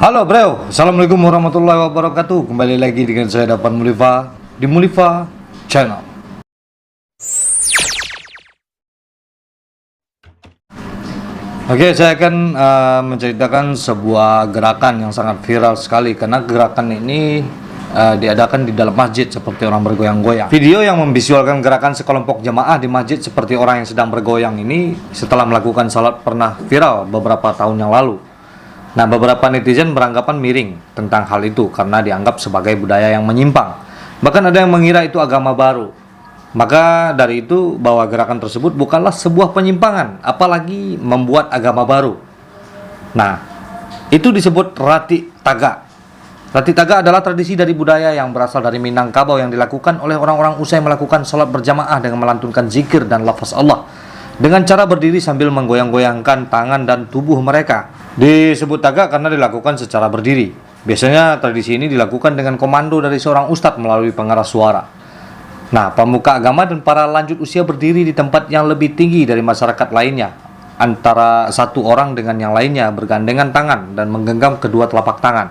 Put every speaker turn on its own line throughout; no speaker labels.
Halo bro, Assalamualaikum warahmatullahi wabarakatuh. Kembali lagi dengan saya Dapan Mulifa di Mulifa Channel. Oke, saya akan menceritakan sebuah gerakan yang sangat viral sekali. Karena gerakan ini diadakan di dalam masjid seperti orang bergoyang-goyang. Video yang memvisualkan gerakan sekelompok jamaah di masjid seperti orang yang sedang bergoyang ini setelah melakukan salat pernah viral beberapa tahun yang lalu. Nah, beberapa netizen beranggapan miring tentang hal itu karena dianggap sebagai budaya yang menyimpang. Bahkan ada yang mengira itu agama baru. Maka dari itu bahwa gerakan tersebut bukanlah sebuah penyimpangan, apalagi membuat agama baru. Nah, itu disebut Rati Taga. Rati Taga adalah tradisi dari budaya yang berasal dari Minangkabau yang dilakukan oleh orang-orang usai melakukan sholat berjamaah dengan melantunkan zikir dan lafaz Allah dengan cara berdiri sambil menggoyang-goyangkan tangan dan tubuh mereka. Disebut taga karena dilakukan secara berdiri. Biasanya tradisi ini dilakukan dengan komando dari seorang ustadz melalui pengeras suara. Nah, pemuka agama dan para lanjut usia berdiri di tempat yang lebih tinggi dari masyarakat lainnya. Antara satu orang dengan yang lainnya bergandengan tangan dan menggenggam kedua telapak tangan.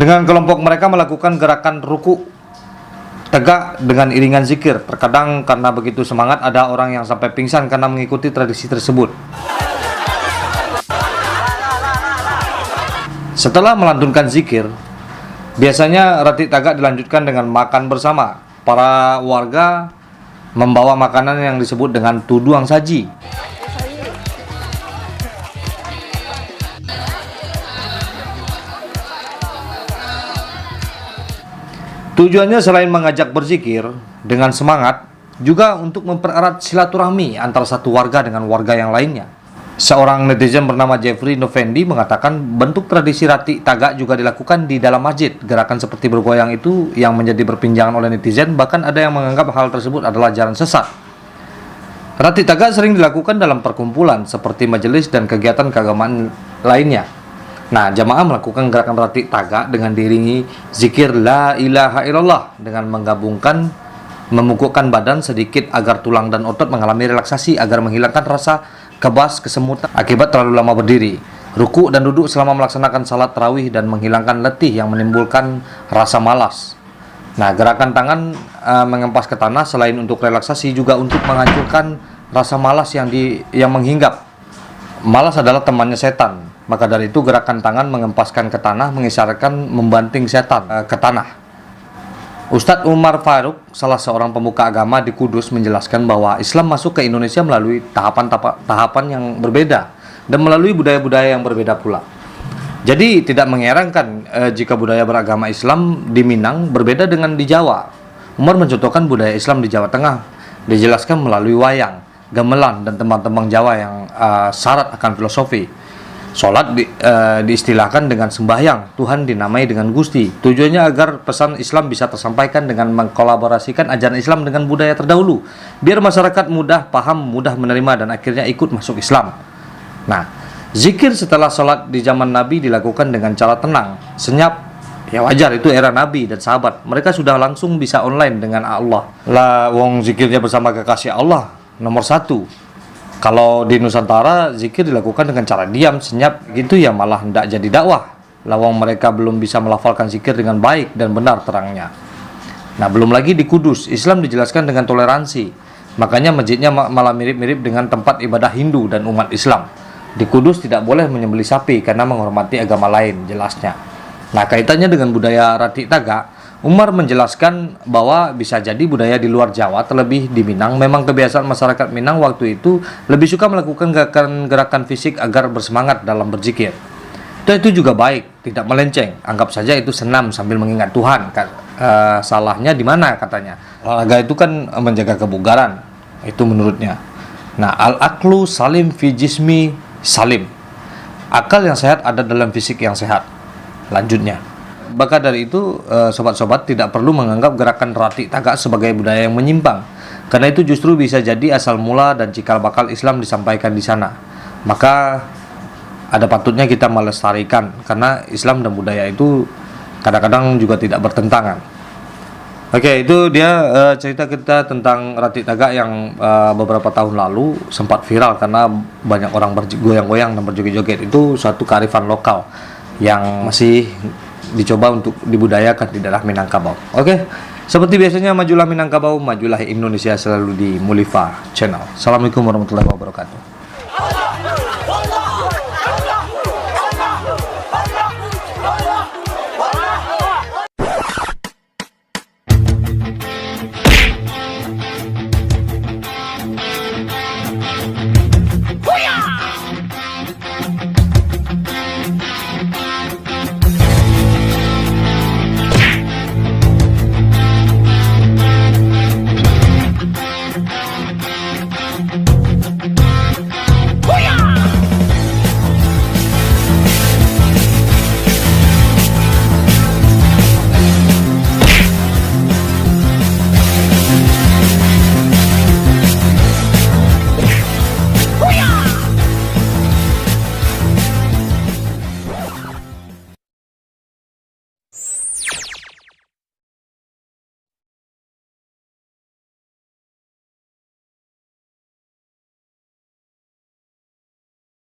Dengan kelompok mereka melakukan gerakan ruku tegak dengan iringan zikir. Terkadang karena begitu semangat ada orang yang sampai pingsan karena mengikuti tradisi tersebut. Setelah melantunkan zikir, biasanya Rati Taga dilanjutkan dengan makan bersama. Para warga membawa makanan yang disebut dengan tuduang saji. Tujuannya selain mengajak berzikir dengan semangat, juga untuk mempererat silaturahmi antara satu warga dengan warga yang lainnya. Seorang netizen bernama Jeffrey Novendi mengatakan bentuk tradisi Rati Taga juga dilakukan di dalam masjid. Gerakan seperti bergoyang itu yang menjadi perbincangan oleh netizen, bahkan ada yang menganggap hal tersebut adalah ajaran sesat. Rati Taga sering dilakukan dalam perkumpulan seperti majelis dan kegiatan keagamaan lainnya. Nah, jamaah melakukan gerakan Rati Taga dengan diiringi zikir La ilaha illallah dengan menggabungkan memukukkan badan sedikit agar tulang dan otot mengalami relaksasi agar menghilangkan rasa kebas kesemutan akibat terlalu lama berdiri, ruku dan duduk selama melaksanakan salat tarawih dan menghilangkan letih yang menimbulkan rasa malas. Nah, gerakan tangan mengempas ke tanah selain untuk relaksasi juga untuk menghancurkan rasa malas yang menghinggap. Malas adalah temannya setan. Maka dari itu gerakan tangan mengempaskan ke tanah mengisyaratkan membanting setan ke tanah. Ustadz Umar Faruk, salah seorang pemuka agama di Kudus, menjelaskan bahwa Islam masuk ke Indonesia melalui tahapan yang berbeda dan melalui budaya-budaya yang berbeda pula. Jadi tidak mengherankan jika budaya beragama Islam di Minang berbeda dengan di Jawa. Umar mencontohkan budaya Islam di Jawa Tengah dijelaskan melalui wayang, gamelan, dan tembang-tembang Jawa yang syarat akan filosofi. Sholat diistilahkan dengan sembahyang, Tuhan dinamai dengan Gusti. Tujuannya agar pesan Islam bisa tersampaikan dengan mengkolaborasikan ajaran Islam dengan budaya terdahulu, biar masyarakat mudah paham, mudah menerima, dan akhirnya ikut masuk Islam. Nah, zikir setelah sholat di zaman Nabi dilakukan dengan cara tenang, senyap. Ya wajar, itu era Nabi dan sahabat. Mereka sudah langsung bisa online dengan Allah. Lah, wong zikirnya bersama kekasih Allah nomor satu. Kalau di Nusantara zikir dilakukan dengan cara diam, senyap gitu ya malah tidak jadi dakwah. Lawang mereka belum bisa melafalkan zikir dengan baik dan benar terangnya. Nah, belum lagi di Kudus, Islam dijelaskan dengan toleransi. Makanya masjidnya malah mirip-mirip dengan tempat ibadah Hindu dan umat Islam. Di Kudus tidak boleh menyembelih sapi karena menghormati agama lain, jelasnya. Nah, kaitannya dengan budaya Rati Taga, Umar menjelaskan bahwa bisa jadi budaya di luar Jawa, terlebih di Minang, memang kebiasaan masyarakat Minang waktu itu lebih suka melakukan gerakan fisik agar bersemangat dalam berzikir. Dan itu juga baik, tidak melenceng. Anggap saja itu senam sambil mengingat Tuhan. Salahnya di mana katanya? Olahraga itu kan menjaga kebugaran, itu menurutnya. Nah, al-aqlu salim fi jismi salim. Akal yang sehat ada dalam fisik yang sehat. Lanjutnya. Maka dari itu, sobat-sobat tidak perlu menganggap gerakan Rati Taga sebagai budaya yang menyimpang. Karena itu justru bisa jadi asal mula dan cikal bakal Islam disampaikan di sana. Maka ada patutnya kita melestarikan, karena Islam dan budaya itu kadang-kadang juga tidak bertentangan. Oke, itu dia cerita kita tentang Rati Taga yang beberapa tahun lalu sempat viral karena banyak orang bergoyang-goyang dan berjoget-joget. Itu suatu kearifan lokal. yang masih dicoba untuk dibudayakan di daerah Minangkabau. Oke, seperti biasanya, majulah Minangkabau, majulah Indonesia, selalu di Mulifa Channel. Assalamualaikum warahmatullahi wabarakatuh.